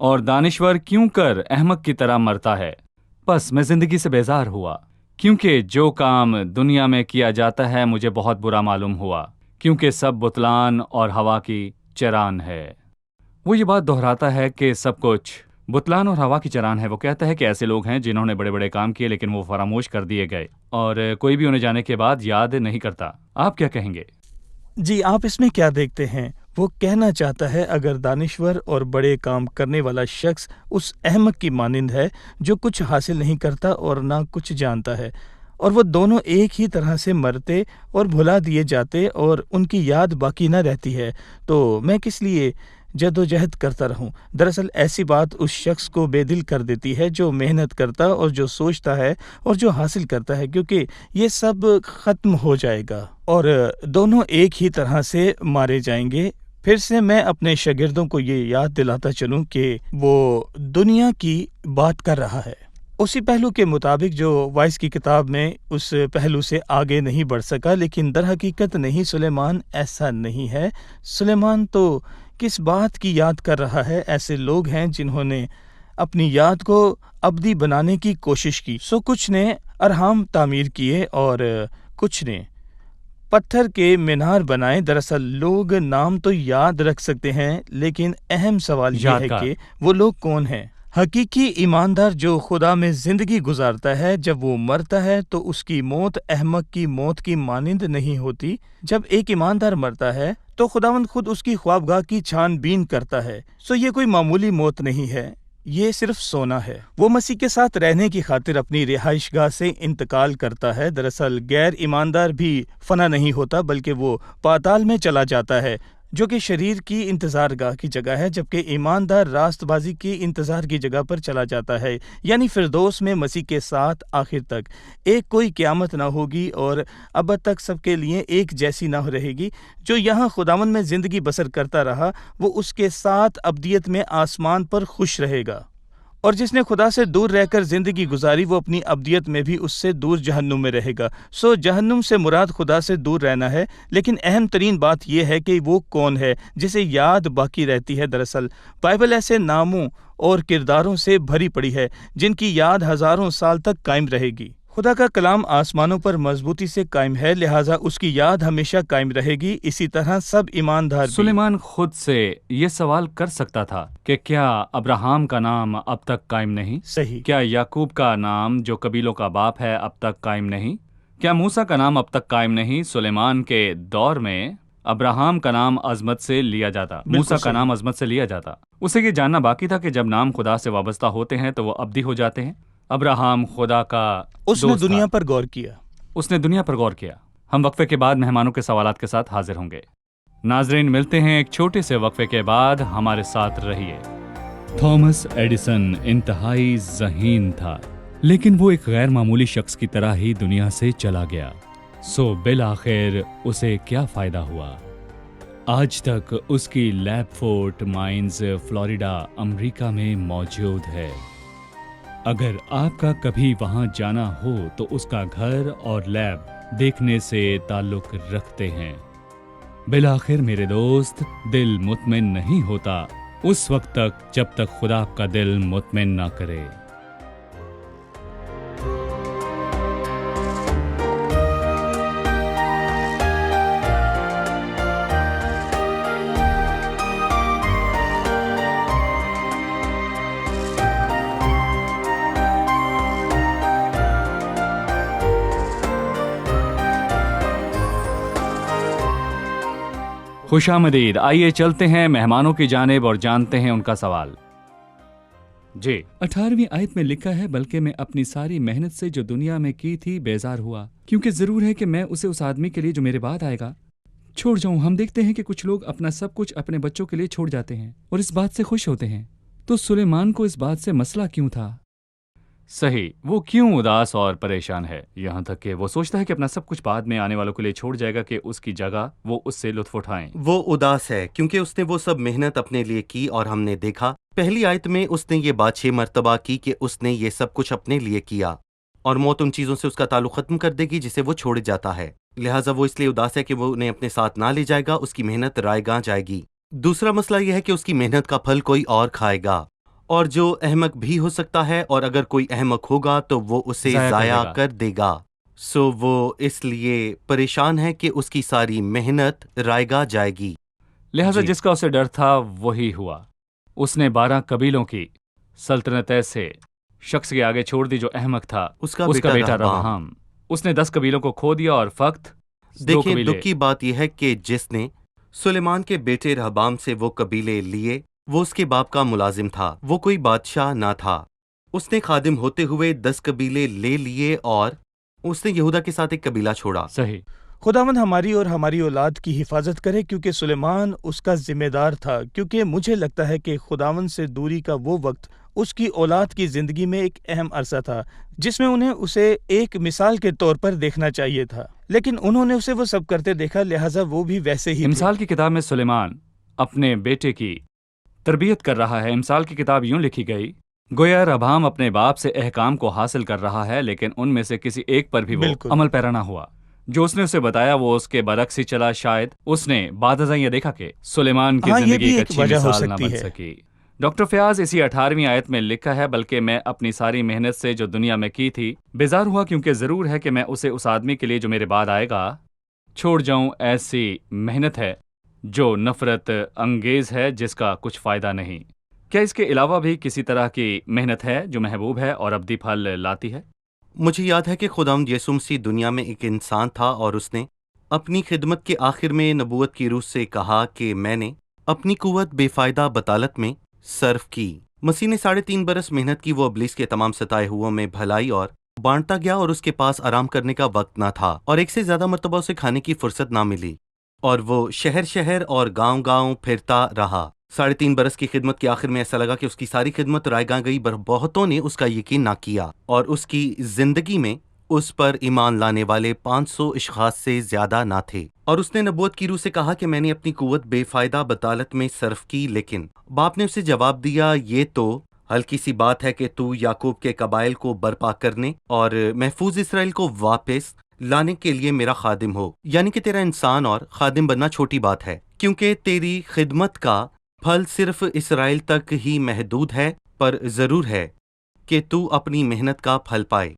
اور دانشور کیوں کر احمق کی طرح مرتا ہے؟ بس میں زندگی سے بیزار ہوا، کیونکہ جو کام دنیا میں کیا جاتا ہے مجھے بہت برا معلوم ہوا، کیونکہ سب بتلان اور ہوا کی چران ہے۔ وہ یہ بات دہراتا ہے کہ سب کچھ بتلان اور ہوا کی چران ہے۔ وہ کہتا ہے کہ ایسے لوگ ہیں جنہوں نے بڑے بڑے کام کیے لیکن وہ فراموش کر دیے گئے، اور کوئی بھی انہیں جانے کے بعد یاد نہیں کرتا۔ آپ کیا کہیں گے؟ جی، آپ اس میں کیا دیکھتے ہیں؟ وہ کہنا چاہتا ہے اگر دانشور اور بڑے کام کرنے والا شخص اس احمق کی مانند ہے جو کچھ حاصل نہیں کرتا اور نہ کچھ جانتا ہے، اور وہ دونوں ایک ہی طرح سے مرتے اور بھلا دیے جاتے اور ان کی یاد باقی نہ رہتی ہے، تو میں کس لیے جد و جہد کرتا رہوں؟ دراصل ایسی بات اس شخص کو بے دل کر دیتی ہے جو محنت کرتا اور جو سوچتا ہے اور جو حاصل کرتا ہے، کیونکہ یہ سب ختم ہو جائے گا اور دونوں ایک ہی طرح سے مارے جائیں گے۔ پھر سے میں اپنے شاگردوں کو یہ یاد دلاتا چلوں کہ وہ دنیا کی بات کر رہا ہے اسی پہلو کے مطابق جو وائس کی کتاب میں اس پہلو سے آگے نہیں بڑھ سکا، لیکن در حقیقت نہیں، سلیمان ایسا نہیں ہے۔ سلیمان تو کس بات کی یاد کر رہا ہے؟ ایسے لوگ ہیں جنہوں نے اپنی یاد کو ابدی بنانے کی کوشش کی، کچھ نے ارحام تعمیر کیے اور کچھ نے پتھر کے مینار بنائے۔ دراصل لوگ نام تو یاد رکھ سکتے ہیں، لیکن اہم سوال یہ ہے کہ وہ لوگ کون ہیں؟ حقیقی ایماندار جو خدا میں زندگی گزارتا ہے، جب وہ مرتا ہے تو اس کی موت احمق کی موت کی مانند نہیں ہوتی۔ جب ایک ایماندار مرتا ہے تو خداوند خود اس کی خوابگاہ کی چھان بین کرتا ہے، یہ کوئی معمولی موت نہیں ہے، یہ صرف سونا ہے۔ وہ مسیح کے ساتھ رہنے کی خاطر اپنی رہائش گاہ سے انتقال کرتا ہے۔ دراصل غیر ایماندار بھی فنا نہیں ہوتا، بلکہ وہ پاتال میں چلا جاتا ہے، جو کہ شریر کی انتظار گاہ کی جگہ ہے، جبکہ ایماندار راست بازی کی انتظار کی جگہ پر چلا جاتا ہے، یعنی فردوس میں مسیح کے ساتھ آخر تک۔ ایک کوئی قیامت نہ ہوگی اور ابد تک سب کے لیے ایک جیسی نہ رہے گی۔ جو یہاں خداوند میں زندگی بسر کرتا رہا، وہ اس کے ساتھ ابدیت میں آسمان پر خوش رہے گا، اور جس نے خدا سے دور رہ کر زندگی گزاری، وہ اپنی ابدیت میں بھی اس سے دور جہنم میں رہے گا۔ جہنم سے مراد خدا سے دور رہنا ہے، لیکن اہم ترین بات یہ ہے کہ وہ کون ہے جسے یاد باقی رہتی ہے۔ دراصل بائبل ایسے ناموں اور کرداروں سے بھری پڑی ہے جن کی یاد ہزاروں سال تک قائم رہے گی۔ خدا کا کلام آسمانوں پر مضبوطی سے قائم ہے، لہٰذا اس کی یاد ہمیشہ قائم رہے گی۔ اسی طرح سب ایماندار بھی۔ سلیمان خود سے یہ سوال کر سکتا تھا کہ کیا ابراہم کا نام اب تک قائم نہیں؟ صحیح۔ کیا یعقوب کا نام جو قبیلوں کا باپ ہے اب تک قائم نہیں؟ کیا موسیٰ کا نام اب تک قائم نہیں؟ سلیمان کے دور میں ابراہم کا نام عظمت سے لیا جاتا، موسیٰ کا نام عظمت سے لیا جاتا۔ اسے یہ جاننا باقی تھا کہ جب نام خدا سے وابستہ ہوتے ہیں تو وہ ابدی ہو جاتے ہیں۔ ابراہم خدا کا اس نے دنیا پر غور کیا۔ اس نے دنیا پر غور کیا۔ ہم وقفے کے بعد مہمانوں کے سوالات کے ساتھ حاضر ہوں گے۔ ناظرین، ملتے ہیں ایک چھوٹے سے وقفے کے بعد، ہمارے ساتھ رہیے۔ تھامس ایڈیسن انتہائی ذہین تھا، لیکن وہ ایک غیر معمولی شخص کی طرح ہی دنیا سے چلا گیا۔ بالآخر اسے کیا فائدہ ہوا؟ آج تک اس کی لیب فورٹ مائنز فلوریڈا امریکہ میں موجود ہے۔ اگر آپ کا کبھی وہاں جانا ہو تو اس کا گھر اور لیب دیکھنے سے تعلق رکھتے ہیں۔ بالآخر میرے دوست، دل مطمئن نہیں ہوتا اس وقت تک جب تک خدا آپ کا دل مطمئن نہ کرے۔ خوش آمدید۔ آئیے چلتے ہیں مہمانوں کی جانب اور جانتے ہیں ان کا سوال۔ جی، 18ویں آیت میں لکھا ہے، بلکہ میں اپنی ساری محنت سے جو دنیا میں کی تھی بیزار ہوا، کیونکہ ضرور ہے کہ میں اسے اس آدمی کے لیے جو میرے بعد آئے گا چھوڑ جاؤں۔ ہم دیکھتے ہیں کہ کچھ لوگ اپنا سب کچھ اپنے بچوں کے لیے چھوڑ جاتے ہیں اور اس بات سے خوش ہوتے ہیں۔ تو سلیمان کو اس بات سے مسئلہ کیوں تھا؟ صحیح، وہ کیوں اداس اور پریشان ہے؟ یہاں تک کہ وہ سوچتا ہے کہ اپنا سب کچھ بعد میں آنے والوں کے لیے چھوڑ جائے گا کہ اس کی جگہ وہ اس سے لطف اٹھائیں۔ وہ اداس ہے کیونکہ اس نے وہ سب محنت اپنے لیے کی، اور ہم نے دیکھا پہلی آیت میں اس نے یہ بات 6 مرتبہ کی کہ اس نے یہ سب کچھ اپنے لیے کیا، اور موت ان چیزوں سے اس کا تعلق ختم کر دے گی جسے وہ چھوڑ جاتا ہے۔ لہٰذا وہ اس لیے اداس ہے کہ وہ انہیں اپنے ساتھ نہ لے جائے گا، اس کی محنت رائے گاں جائے گی۔ دوسرا مسئلہ یہ ہے کہ اس کی محنت کا پھل کوئی اور کھائے گا، اور جو احمق بھی ہو سکتا ہے، اور اگر کوئی احمق ہوگا تو وہ اسے ضائع کر دے گا۔ سو وہ اس لیے پریشان ہے کہ اس کی ساری محنت رائگاں جائے گی۔ لہذا جی۔ جس کا اسے ڈر تھا وہی ہوا۔ اس نے 12 قبیلوں کی سلطنت ایسے شخص کے آگے چھوڑ دی جو احمق تھا، اس کا بیٹا ربہام۔ اس نے 10 قبیلوں کو کھو دیا اور فقط 2 دیکھیں، قبیلے۔ دکھ کی بات یہ ہے کہ جس نے سلیمان کے بیٹے رہبام سے وہ قبیلے لیے، وہ اس کے باپ کا ملازم تھا، وہ کوئی بادشاہ نہ تھا۔ اس نے خادم ہوتے ہوئے 10 قبیلے لے لیے اور اس نے یہودا کے ساتھ ایک قبیلہ چھوڑا۔ صحیح۔ خداوند ہماری اور ہماری اولاد کی حفاظت کرے، کیونکہ سلیمان اس کا ذمہ دار تھا، کیونکہ مجھے لگتا ہے کہ خداوند سے دوری کا وہ وقت اس کی اولاد کی زندگی میں ایک اہم عرصہ تھا جس میں انہیں اسے ایک مثال کے طور پر دیکھنا چاہیے تھا، لیکن انہوں نے اسے وہ سب کرتے دیکھا، لہٰذا وہ بھی ویسے ہی تھے۔ امثال کی کتاب میں سلیمان اپنے بیٹے کی تربیت کر رہا ہے۔ امثال کی کتاب یوں لکھی گئی، گویا ربہام اپنے باپ سے احکام کو حاصل کر رہا ہے، لیکن ان میں سے کسی ایک پر بھی وہ بالکل۔ عمل پیرا نہ ہوا۔ جو اس نے اسے بتایا وہ اس کے برعکس ہی چلا۔ شاید اس نے بعد ازاں یہ دیکھا کہ سلیمان کی ہاں، یہ زندگی بھی ایک ایک اچھی وجہ ہو مثال نہ سکتی بن ہے۔ سکی۔ ڈاکٹر فیاض اسی 18ویں آیت میں لکھا ہے، بلکہ میں اپنی ساری محنت سے جو دنیا میں کی تھی بیزار ہوا، کیونکہ ضرور ہے کہ میں اسے اس آدمی کے لیے جو میرے بعد آئے گا چھوڑ جاؤں۔ ایسی محنت ہے جو نفرت انگیز ہے، جس کا کچھ فائدہ نہیں۔ کیا اس کے علاوہ بھی کسی طرح کی محنت ہے جو محبوب ہے اور ابدی پھل لاتی ہے؟ مجھے یاد ہے کہ خداوند یسوع مسیح دنیا میں ایک انسان تھا، اور اس نے اپنی خدمت کے آخر میں نبوت کی روح سے کہا کہ میں نے اپنی قوت بے فائدہ بطالت میں صرف کی۔ مسیح نے 3.5 برس محنت کی، وہ ابلیس کے تمام ستائے ہوا میں بھلائی اور بانٹتا گیا، اور اس کے پاس آرام کرنے کا وقت نہ تھا، اور ایک سے زیادہ مرتبہ اسے کھانے کی فرصت نہ ملی، اور وہ شہر شہر اور گاؤں گاؤں پھرتا رہا۔ 3.5 برس کی خدمت کے آخر میں ایسا لگا کہ اس کی ساری خدمت رائگاں گئی، بہتوں نے اس کا یقین نہ کیا، اور اس کی زندگی میں اس پر ایمان لانے والے 500 اشخاص سے زیادہ نہ تھے۔ اور اس نے نبوت کی روح سے کہا کہ میں نے اپنی قوت بے فائدہ بطالت میں صرف کی، لیکن باپ نے اسے جواب دیا، یہ تو ہلکی سی بات ہے کہ تو یعقوب کے قبائل کو برپا کرنے اور محفوظ اسرائیل کو واپس لانے کے لیے میرا خادم ہو، یعنی کہ تیرا انسان اور خادم بننا چھوٹی بات ہے، کیونکہ تیری خدمت کا پھل صرف اسرائیل تک ہی محدود ہے، پر ضرور ہے کہ تو اپنی محنت کا پھل پائے۔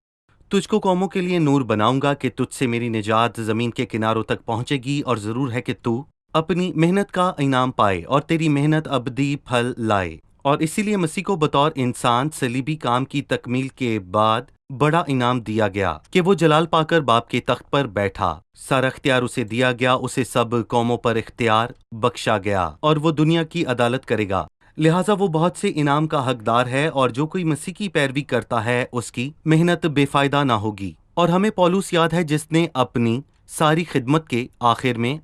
تجھ کو قوموں کے لیے نور بناؤں گا کہ تجھ سے میری نجات زمین کے کناروں تک پہنچے گی، اور ضرور ہے کہ تو اپنی محنت کا انعام پائے اور تیری محنت ابدی پھل لائے۔ اور اسی لیے مسیح کو بطور انسان صلیبی کام کی تکمیل کے بعد بڑا انعام دیا گیا کہ وہ جلال پا کر باپ کے تخت پر بیٹھا۔ سارا اختیار اسے دیا گیا، اسے سب قوموں پر اختیار بخشا گیا، اور وہ دنیا کی عدالت کرے گا۔ لہٰذا وہ بہت سے انعام کا حقدار ہے، اور جو کوئی مسیح کی پیروی کرتا ہے اس کی محنت بے فائدہ نہ ہوگی۔ اور ہمیں پولس یاد ہے جس نے اپنی ساری خدمت کے آخر میں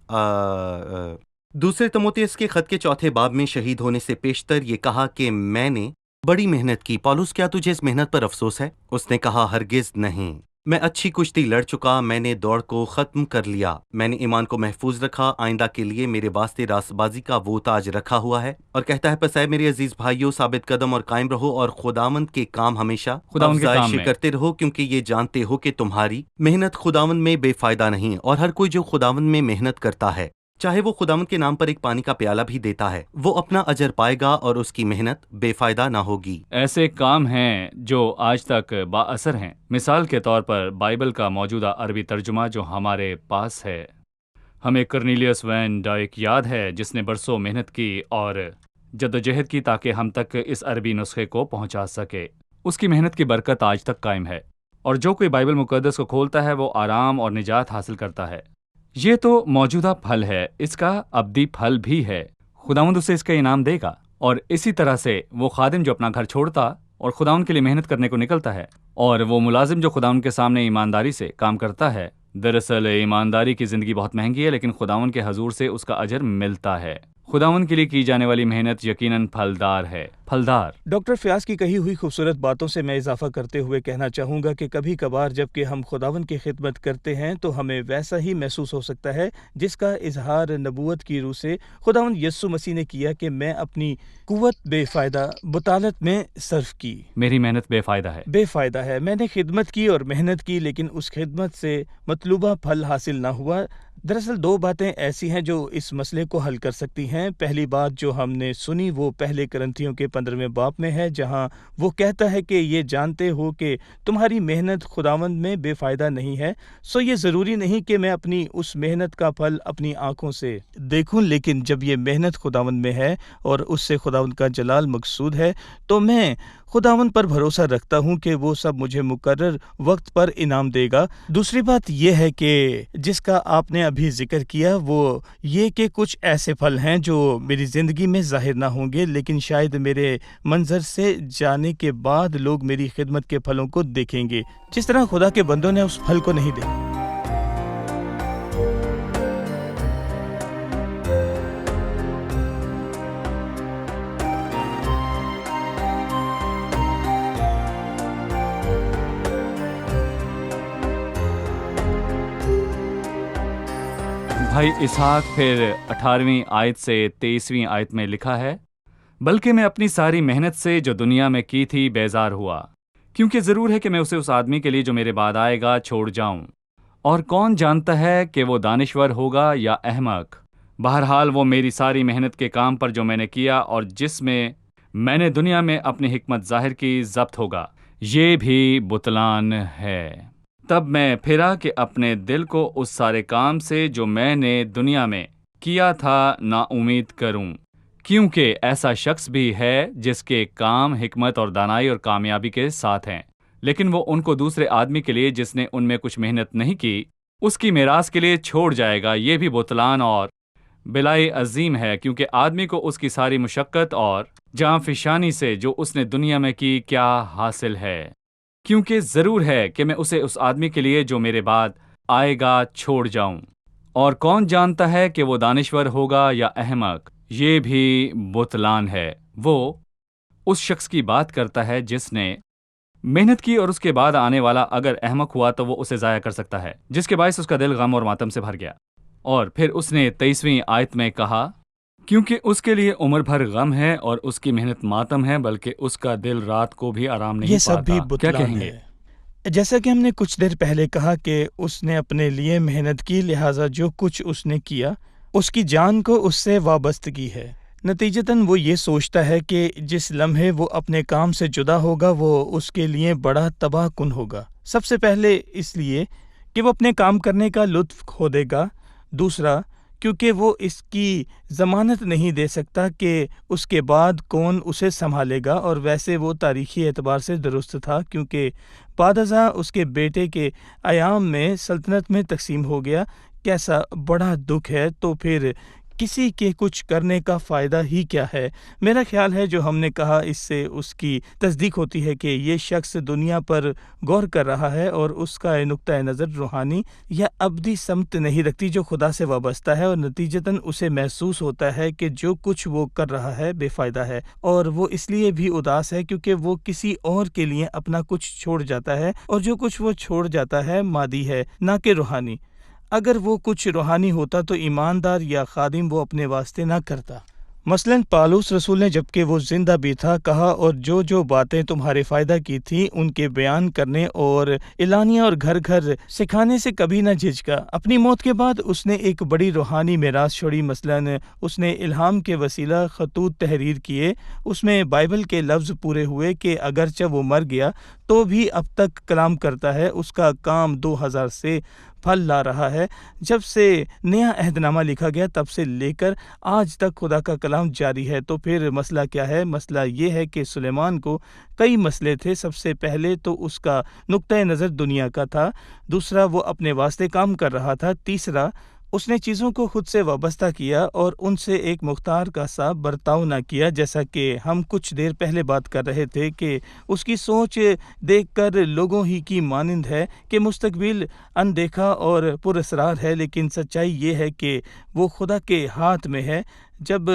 دوسرے تموتھیوس کے خط کے 4 باب میں شہید ہونے سے پیشتر یہ کہا کہ میں نے بڑی محنت کی۔ پولس، کیا تجھے اس محنت پر افسوس ہے؟ اس نے کہا، ہرگز نہیں، میں اچھی کشتی لڑ چکا، میں نے دوڑ کو ختم کر لیا، میں نے ایمان کو محفوظ رکھا، آئندہ کے لیے میرے واسطے راست بازی کا وہ تاج رکھا ہوا ہے۔ اور کہتا ہے، پس اے میرے عزیز بھائیو، ثابت قدم اور قائم رہو، اور خداوند کے کام ہمیشہ افزائش کرتے رہو، کیونکہ یہ جانتے ہو کہ تمہاری محنت خداوند میں بے فائدہ نہیں، اور ہر کوئی جو خداوند میں محنت کرتا ہے، چاہے وہ خداوند کے نام پر ایک پانی کا پیالہ بھی دیتا ہے، وہ اپنا اجر پائے گا، اور اس کی محنت بے فائدہ نہ ہوگی۔ ایسے کام ہیں جو آج تک با اثر ہیں۔ مثال کے طور پر بائبل کا موجودہ عربی ترجمہ جو ہمارے پاس ہے، ہمیں کرنیلیس وین ڈائک یاد ہے، جس نے برسوں محنت کی اور جدوجہد کی تاکہ ہم تک اس عربی نسخے کو پہنچا سکے۔ اس کی محنت کی برکت آج تک قائم ہے، اور جو کوئی بائبل مقدس کو کھولتا ہے وہ آرام اور نجات حاصل کرتا ہے۔ یہ تو موجودہ پھل ہے، اس کا ابدی پھل بھی ہے۔ خداوند اسے اس کا انعام دے گا، اور اسی طرح سے وہ خادم جو اپنا گھر چھوڑتا اور خداوند کے لیے محنت کرنے کو نکلتا ہے، اور وہ ملازم جو خداوند کے سامنے ایمانداری سے کام کرتا ہے۔ دراصل ایمانداری کی زندگی بہت مہنگی ہے، لیکن خداوند کے حضور سے اس کا اجر ملتا ہے۔ خداوند کے لیے کی جانے والی محنت یقیناً پھلدار ہے، پھلدار۔ ڈاکٹر فیاض کی کہی ہوئی خوبصورت باتوں سے میں اضافہ کرتے ہوئے کہنا چاہوں گا کہ کبھی کبھار جب کہ ہم خداوند کی خدمت کرتے ہیں تو ہمیں ویسا ہی محسوس ہو سکتا ہے جس کا اظہار نبوت کی روح سے خداوند یسوع مسیح نے کیا کہ میں اپنی قوت بے فائدہ بطالت میں صرف کی۔ میری محنت بے فائدہ ہے، بے فائدہ ہے۔ میں نے خدمت کی اور محنت کی، لیکن اس خدمت سے مطلوبہ پھل حاصل نہ ہوا، دراصل دو باتیں ایسی ہیں جو اس مسئلے کو حل کر سکتی ہیں۔ پہلی بات جو ہم نے سنی وہ پہلے کرنتھیوں کے 15ویں باب میں ہے، جہاں وہ کہتا ہے کہ یہ جانتے ہو کہ تمہاری محنت خداوند میں بے فائدہ نہیں ہے، سو یہ ضروری نہیں کہ میں اپنی اس محنت کا پھل اپنی آنکھوں سے دیکھوں، لیکن جب یہ محنت خداوند میں ہے اور اس سے خداوند کا جلال مقصود ہے تو میں خداوند پر بھروسہ رکھتا ہوں کہ وہ سب مجھے مقرر وقت پر انعام دے گا۔ دوسری بات یہ ہے کہ جس کا آپ نے ابھی ذکر کیا وہ یہ کہ کچھ ایسے پھل ہیں جو میری زندگی میں ظاہر نہ ہوں گے، لیکن شاید میرے منظر سے جانے کے بعد لوگ میری خدمت کے پھلوں کو دیکھیں گے، جس طرح خدا کے بندوں نے اس پھل کو نہیں دیکھا۔ بھائی اسحاق پھر 18ویں آیت سے 23ویں آیت میں لکھا ہے، بلکہ میں اپنی ساری محنت سے جو دنیا میں کی تھی بیزار ہوا، کیونکہ ضرور ہے کہ میں اسے اس آدمی کے لیے جو میرے بعد آئے گا چھوڑ جاؤں، اور کون جانتا ہے کہ وہ دانشور ہوگا یا احمق۔ بہرحال وہ میری ساری محنت کے کام پر جو میں نے کیا اور جس میں نے دنیا میں اپنی حکمت ظاہر کی ضبط ہوگا، یہ بھی بطلان ہے۔ تب میں پھرا کہ اپنے دل کو اس سارے کام سے جو میں نے دنیا میں کیا تھا نا امید کروں، کیونکہ ایسا شخص بھی ہے جس کے کام حکمت اور دانائی اور کامیابی کے ساتھ ہیں، لیکن وہ ان کو دوسرے آدمی کے لیے جس نے ان میں کچھ محنت نہیں کی اس کی میراث کے لیے چھوڑ جائے گا۔ یہ بھی بطلان اور بلائی عظیم ہے، کیونکہ آدمی کو اس کی ساری مشقت اور جاں فشانی سے جو اس نے دنیا میں کی کیا حاصل ہے، کیونکہ ضرور ہے کہ میں اسے اس آدمی کے لیے جو میرے بعد آئے گا چھوڑ جاؤں، اور کون جانتا ہے کہ وہ دانشور ہوگا یا احمق، یہ بھی بطلان ہے۔ وہ اس شخص کی بات کرتا ہے جس نے محنت کی اور اس کے بعد آنے والا اگر احمق ہوا تو وہ اسے ضائع کر سکتا ہے، جس کے باعث اس کا دل غم اور ماتم سے بھر گیا۔ اور پھر اس نے 23ویں آیت میں کہا، کیونکہ اس کے لیے عمر بھر غم ہے اور اس کی محنت ماتم ہے، بلکہ اس کا دل رات کو بھی آرام نہیں پاتا۔ یہ سب بھی کیا بطلان کہیں گے؟ ہے۔ جیسا کہ ہم نے کچھ دیر پہلے کہا کہ اس نے اپنے لیے محنت کی، لہٰذا جو کچھ اس نے کیا اس کی جان کو اس سے وابستگی ہے۔ نتیجتاً وہ یہ سوچتا ہے کہ جس لمحے وہ اپنے کام سے جدا ہوگا وہ اس کے لیے بڑا تباہ کن ہوگا۔ سب سے پہلے اس لیے کہ وہ اپنے کام کرنے کا لطف کھو دے گا، دوسرا کیونکہ وہ اس کی ضمانت نہیں دے سکتا کہ اس کے بعد کون اسے سنبھالے گا، اور ویسے وہ تاریخی اعتبار سے درست تھا، کیونکہ بعد ازاں اس کے بیٹے کے ایام میں سلطنت میں تقسیم ہو گیا۔ کیسا بڑا دکھ ہے، تو پھر کسی کے کچھ کرنے کا فائدہ ہی کیا ہے؟ میرا خیال ہے جو ہم نے کہا اس سے اس کی تصدیق ہوتی ہے کہ یہ شخص دنیا پر غور کر رہا ہے اور اس کا نقطۂ نظر روحانی یا ابدی سمت نہیں رکھتی جو خدا سے وابستہ ہے، اور نتیجتاً اسے محسوس ہوتا ہے کہ جو کچھ وہ کر رہا ہے بے فائدہ ہے، اور وہ اس لیے بھی اداس ہے کیونکہ وہ کسی اور کے لیے اپنا کچھ چھوڑ جاتا ہے، اور جو کچھ وہ چھوڑ جاتا ہے مادی ہے نہ کہ روحانی۔ اگر وہ کچھ روحانی ہوتا تو ایماندار یا خادم وہ اپنے واسطے نہ کرتا۔ مثلاً پالوس رسول نے جبکہ وہ زندہ بھی تھا کہا، اور جو باتیں تمہارے فائدہ کی تھیں ان کے بیان کرنے اور اعلانیہ اور گھر گھر سکھانے سے کبھی نہ جھجکا۔ اپنی موت کے بعد اس نے ایک بڑی روحانی میراث چھوڑی، مثلاً اس نے الہام کے وسیلہ خطوط تحریر کیے، اس میں بائبل کے لفظ پورے ہوئے کہ اگرچہ وہ مر گیا تو بھی اب تک کلام کرتا ہے، اس کا کام 2000 سے پھل لا رہا ہے۔ جب سے نیا عہد نامہ لکھا گیا تب سے لے کر آج تک خدا کا کلام جاری ہے۔ تو پھر مسئلہ کیا ہے؟ مسئلہ یہ ہے کہ سلیمان کو کئی مسئلے تھے۔ سب سے پہلے تو اس کا نقطۂ نظر دنیا کا تھا، دوسرا وہ اپنے واسطے کام کر رہا تھا، تیسرا اس نے چیزوں کو خود سے وابستہ کیا اور ان سے ایک مختار کا سا برتاؤ نہ کیا، جیسا کہ ہم کچھ دیر پہلے بات کر رہے تھے کہ اس کی سوچ دیکھ کر لوگوں ہی کی مانند ہے کہ مستقبل اندیکھا اور پر اسرار ہے، لیکن سچائی یہ ہے کہ وہ خدا کے ہاتھ میں ہے۔ جب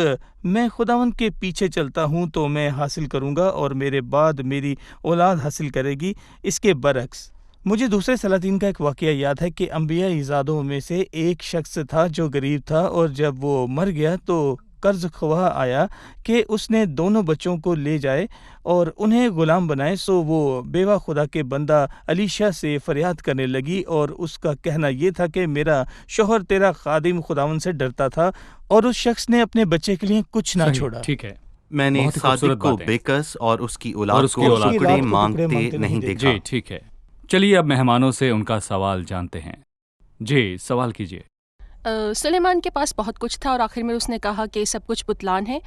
میں خداوند کے پیچھے چلتا ہوں تو میں حاصل کروں گا اور میرے بعد میری اولاد حاصل کرے گی۔ اس کے برعکس مجھے دوسرے سلاطین کا ایک واقعہ یاد ہے کہ انبیاء زادوں میں سے ایک شخص تھا جو غریب تھا، اور جب وہ مر گیا تو قرض خواہ آیا کہ اس نے دونوں بچوں کو لے جائے اور انہیں غلام بنائے، سو وہ بیوہ خدا کے بندہ علیشا سے فریاد کرنے لگی، اور اس کا کہنا یہ تھا کہ میرا شوہر تیرا خادم خداوند سے ڈرتا تھا، اور اس شخص نے اپنے بچے کے لیے کچھ نہ صحیح، چھوڑا۔ ٹھیک ہے، میں نے بہت ہی صادق خوبصورت کو باتیں۔ بےکس اور اس کی اور اولاد اس کی کو اولاد کو ٹکڑے ٹکڑے مانگتے مانگتے نہیں نہیں دیکھا۔ جی ٹھیک ہے، چلیے اب مہمانوں سے ان کا سوال جانتے ہیں۔ جی سوال کیجیے۔ سلیمان کے پاس بہت کچھ تھا اور آخر میں اس نے کہا کہ سب کچھ بتلان ہے۔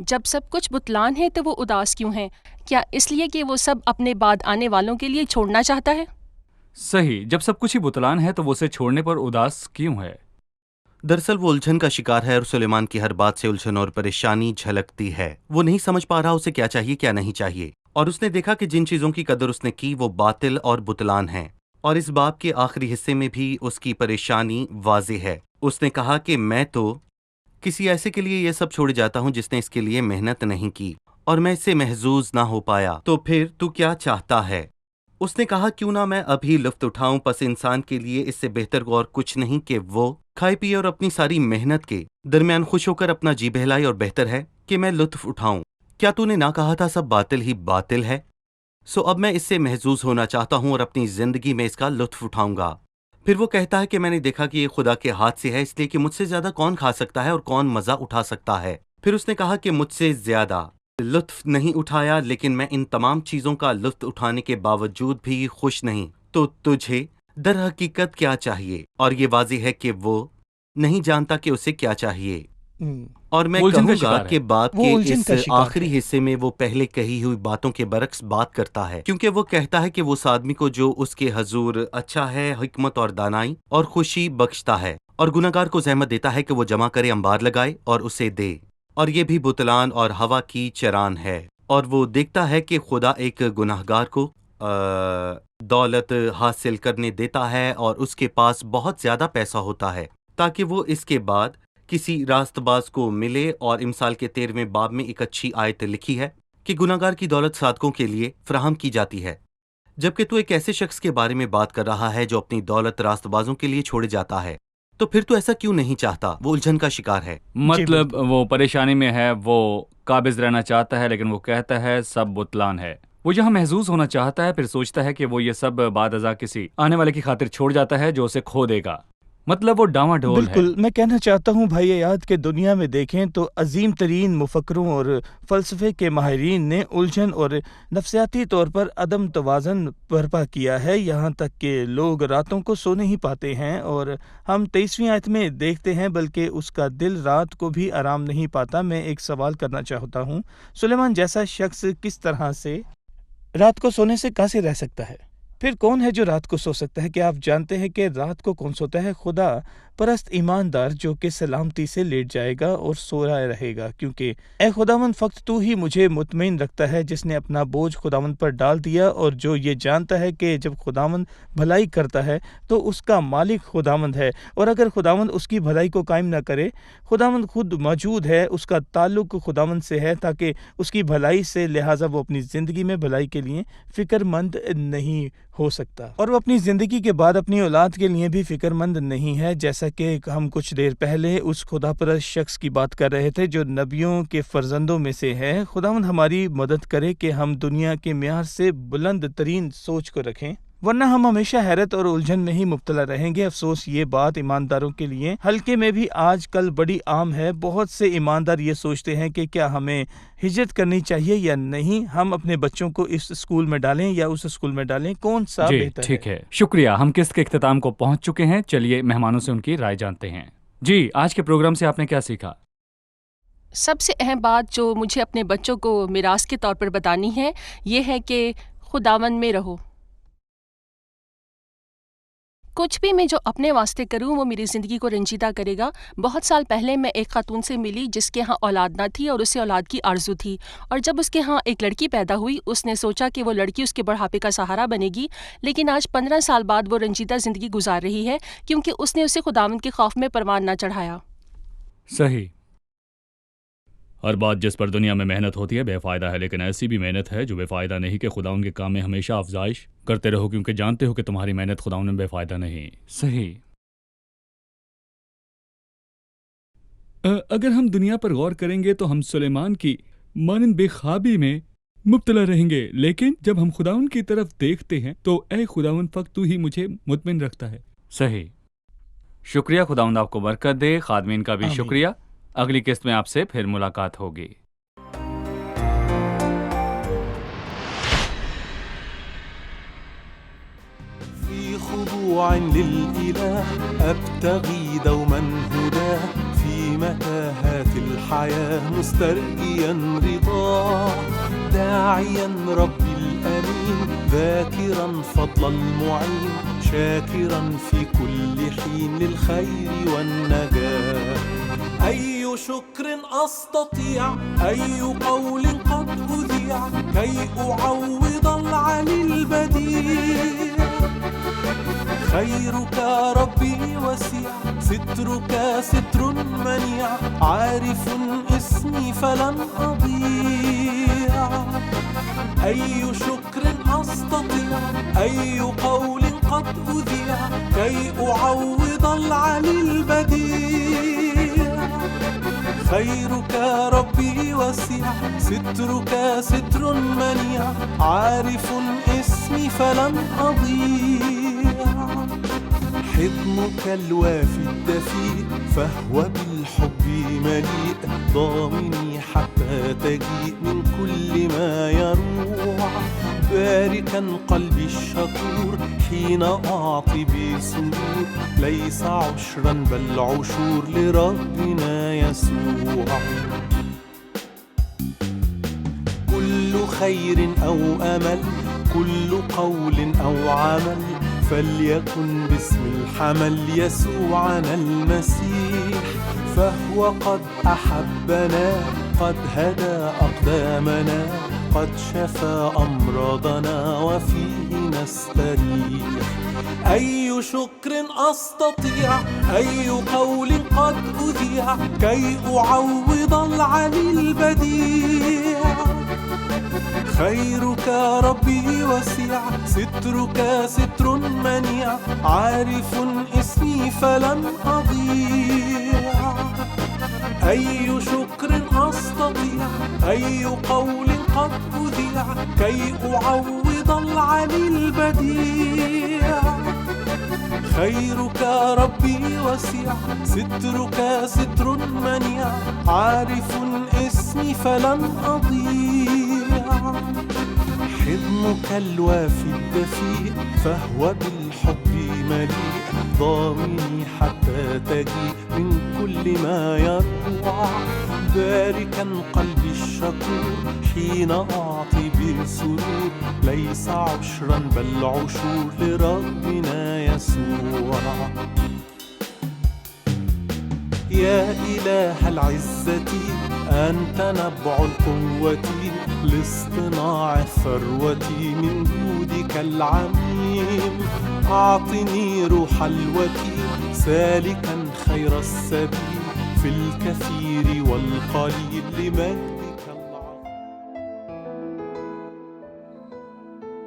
جب سب کچھ بتلان ہے تو وہ اداس کیوں ہے؟ کیا اس لیے کہ وہ سب اپنے بعد آنے والوں کے لیے چھوڑنا چاہتا ہے؟ صحیح، جب سب کچھ ہی بتلان ہے تو وہ اسے چھوڑنے پر اداس کیوں ہے؟ دراصل وہ الجھن کا شکار ہے اور سلیمان کی ہر بات سے الجھن اور پریشانی جھلکتی ہے۔ وہ نہیں سمجھ پا رہا اسے کیا چاہیے کیا نہیں چاہیے، اور اس نے دیکھا کہ جن چیزوں کی قدر اس نے کی وہ باطل اور بتلان ہیں، اور اس باب کے آخری حصے میں بھی اس کی پریشانی واضح ہے۔ اس نے کہا کہ میں تو کسی ایسے کے لیے یہ سب چھوڑ جاتا ہوں جس نے اس کے لیے محنت نہیں کی، اور میں اس سے محظوظ نہ ہو پایا، تو پھر تو کیا چاہتا ہے؟ اس نے کہا کیوں نہ میں ابھی لطف اٹھاؤں، پس انسان کے لیے اس سے بہتر اور کچھ نہیں کہ وہ کھائے پیے اور اپنی ساری محنت کے درمیان خوش ہو کر اپنا جی بہلائے، اور بہتر ہے کہ میں لطف اٹھاؤں۔ کیا تو نے نہ کہا تھا سب باطل ہی باطل ہے؟ سو اب میں اس سے محظوظ ہونا چاہتا ہوں اور اپنی زندگی میں اس کا لطف اٹھاؤں گا۔ پھر وہ کہتا ہے کہ میں نے دیکھا کہ یہ خدا کے ہاتھ سے ہے، اس لیے کہ مجھ سے زیادہ کون کھا سکتا ہے اور کون مزہ اٹھا سکتا ہے۔ پھر اس نے کہا کہ مجھ سے زیادہ لطف نہیں اٹھایا، لیکن میں ان تمام چیزوں کا لطف اٹھانے کے باوجود بھی خوش نہیں۔ تو تجھے در حقیقت کیا چاہیے؟ اور یہ واضح ہے کہ وہ نہیں جانتا کہ اسے کیا چاہیے۔ اور میں وہ الجھن کا کہوں گا شکار ہے۔ کہ باب وہ کے الجھن اس کا شکار آخری حصے میں وہ پہلے کہی ہوئی باتوں کے برعکس بات کرتا ہے، کیونکہ وہ کہتا ہے کہ وہ اس آدمی کو جو اس کے حضور اچھا ہے، حکمت اور دانائی اور خوشی بخشتا ہے، اور گناہگار کو زحمت دیتا ہے کہ وہ جمع کرے، انبار لگائے اور اسے دے، اور یہ بھی بتلان اور ہوا کی چران ہے۔ اور وہ دیکھتا ہے کہ خدا ایک گناہگار کو دولت حاصل کرنے دیتا ہے اور اس کے پاس بہت زیادہ پیسہ ہوتا ہے، تاکہ وہ اس کے بعد کسی راست باز کو ملے، اور امثال کے 13ویں باب میں ایک اچھی آیت لکھی ہے کہ گناہگار کی دولت صادقوں کے لیے فراہم کی جاتی ہے، جبکہ تو ایک ایسے شخص کے بارے میں بات کر رہا ہے جو اپنی دولت راست بازوں کے لیے چھوڑے جاتا ہے۔ تو پھر تو ایسا کیوں نہیں چاہتا؟ وہ الجھن کا شکار ہے۔ مطلب وہ پریشانی میں ہے، وہ قابض رہنا چاہتا ہے لیکن وہ کہتا ہے سب بتلان ہے۔ وہ یہاں محظوظ ہونا چاہتا ہے، پھر سوچتا ہے کہ وہ یہ سب بعد ازاں کسی آنے والے کی خاطر چھوڑ جاتا ہے جو اسے کھو دے گا۔ مطلب وہ ڈاواں ڈول ہے۔ بالکل، میں کہنا چاہتا ہوں بھائی یاد کہ دنیا میں دیکھیں تو عظیم ترین مفکروں اور فلسفے کے ماہرین نے الجھن اور نفسیاتی طور پر عدم توازن برپا کیا ہے، یہاں تک کہ لوگ راتوں کو سو نہیں پاتے ہیں، اور ہم 23ویں آیت میں دیکھتے ہیں بلکہ اس کا دل رات کو بھی آرام نہیں پاتا۔ میں ایک سوال کرنا چاہتا ہوں، سلیمان جیسا شخص کس طرح سے رات کو سونے سے کہاں سے رہ سکتا ہے؟ پھر کون ہے جو رات کو سو سکتا ہے؟ کیا آپ جانتے ہیں کہ رات کو کون سوتا ہے؟ خدا پرست ایماندار جو کہ سلامتی سے لیٹ جائے گا اور سویا رہے گا، کیونکہ اے خداوند فقط تو ہی مجھے مطمئن رکھتا ہے، جس نے اپنا بوجھ خداوند پر ڈال دیا اور جو یہ جانتا ہے کہ جب خداوند بھلائی کرتا ہے تو اس کا مالک خداوند ہے، اور اگر خداوند اس کی بھلائی کو قائم نہ کرے، خداوند خود موجود ہے، اس کا تعلق خداوند سے ہے تاکہ اس کی بھلائی سے، لہٰذا وہ اپنی زندگی میں بھلائی کے لیے فکر مند نہیں ہو سکتا، اور وہ اپنی زندگی کے بعد اپنی اولاد کے لیے بھی فکر مند نہیں ہے، جیسا کہ ہم کچھ دیر پہلے اس خدا پرست شخص کی بات کر رہے تھے جو نبیوں کے فرزندوں میں سے ہے۔ خداوند ہماری مدد کرے کہ ہم دنیا کے معیار سے بلند ترین سوچ کو رکھیں، ورنہ ہم ہمیشہ حیرت اور الجھن میں ہی مبتلا رہیں گے۔ افسوس یہ بات ایمانداروں کے لیے حلقے میں بھی آج کل بڑی عام ہے۔ بہت سے ایماندار یہ سوچتے ہیں کہ کیا ہمیں ہجرت کرنی چاہیے یا نہیں، ہم اپنے بچوں کو اس اسکول میں ڈالیں یا اس اسکول میں ڈالیں، کون سا جی بہتر ٹھیک ہے، شکریہ۔ ہم قسط کے اختتام کو پہنچ چکے ہیں، چلیے مہمانوں سے ان کی رائے جانتے ہیں۔ جی آج کے پروگرام سے آپ نے کیا سیکھا؟ سب سے اہم بات جو مجھے اپنے بچوں کو میراث کے طور پر بتانی ہے یہ ہے کہ خداوند میں رہو۔ کچھ بھی میں جو اپنے واسطے کروں وہ میری زندگی کو رنجیدہ کرے گا۔ بہت سال پہلے میں ایک خاتون سے ملی جس کے ہاں اولاد نہ تھی اور اسے اولاد کی آرزو تھی، اور جب اس کے ہاں ایک لڑکی پیدا ہوئی اس نے سوچا کہ وہ لڑکی اس کے بڑھاپے کا سہارا بنے گی، لیکن آج 15 سال بعد وہ رنجیدہ زندگی گزار رہی ہے کیونکہ اس نے اسے خداوند کے خوف میں پروان نہ چڑھایا۔ صحیح۔ ہر بات جس پر دنیا میں محنت ہوتی ہے بے فائدہ ہے، لیکن ایسی بھی محنت ہے جو بے فائدہ نہیں کہ خدا ان کے کام میں ہمیشہ افزائش کرتے رہو، کیونکہ جانتے ہو کہ تمہاری محنت خدا میں بے فائدہ نہیں۔ صحیح۔ اگر ہم دنیا پر غور کریں گے تو ہم سلیمان کی مانند بے خوابی میں مبتلا رہیں گے، لیکن جب ہم خداوند کی طرف دیکھتے ہیں تو اے خداوند فقط تو ہی مجھے مطمئن رکھتا ہے۔ صحیح، شکریہ، خداوند آپ کو برکت دے، خادمین کا بھی آمین۔ شکریہ۔ اگلی قسط میں آپ سے پھر ملاقات ہوگی۔ في خضوع للإله أبتغي دوما هداه، في متاهات الحياة مسترجيا رضاه، داعيا ربي الأمين ذاكرا فضل المعين، شاكرا في كل حين للخير والنجاة. أي شكر أستطيع، أي قول قد أذيع، كي أعوض العلي البديع. خيرك ربي وسيع، سترك ستر منيع، عارف اسمي فلن أضيع. أي شكر أستطيع، أي قول قد أذيع، كي أعوض العلي البديع. خيرك ربي وسيع، سترك ستر منيع، عارف اسمي فلن أضيع. حضنك الوافي الدفيء فهو بالحب مليء، ضامني حتى تجيء من كل ما يروع. باركا قلبي الشكور حين أعطي بسرور، ليس عشرا بل عشور لربنا يسوع. كل خير أو أمل، كل قول أو عمل، فليكن باسم الحمل يسوعنا المسيح. فهو قد أحبنا، قد هدى أقدامنا، قد شفى أمراضنا وفيه نستريح. أي شكر أستطيع، أي قول قد أذيع، كي أعوض العلي البديع. خيرك ربي وسيع، سترك ستر منيع، عارف اسمي فلن أضيع. أي شكر أستطيع، أي قول قد أذيع، كي أعوض العلي البديع. خيرك ربي وسيع، سترك ستر منيع، عارف اسمي فلن أضيع. حضنك الوافي الدفيء فهو بالحب مليء، ضامني حتى تجيء من كل ما يروع. باركا قلبي الشكور حين أعطي بسرور، ليس عشرا بل عشور لربنا يسوع. يا إله العزة أنت نبع القوة، لاصطناع الثروة من جودك العميم. أعطني روح الوكيل سالكا خير السبيل، في الكثير والقليل لمجدك العظيم.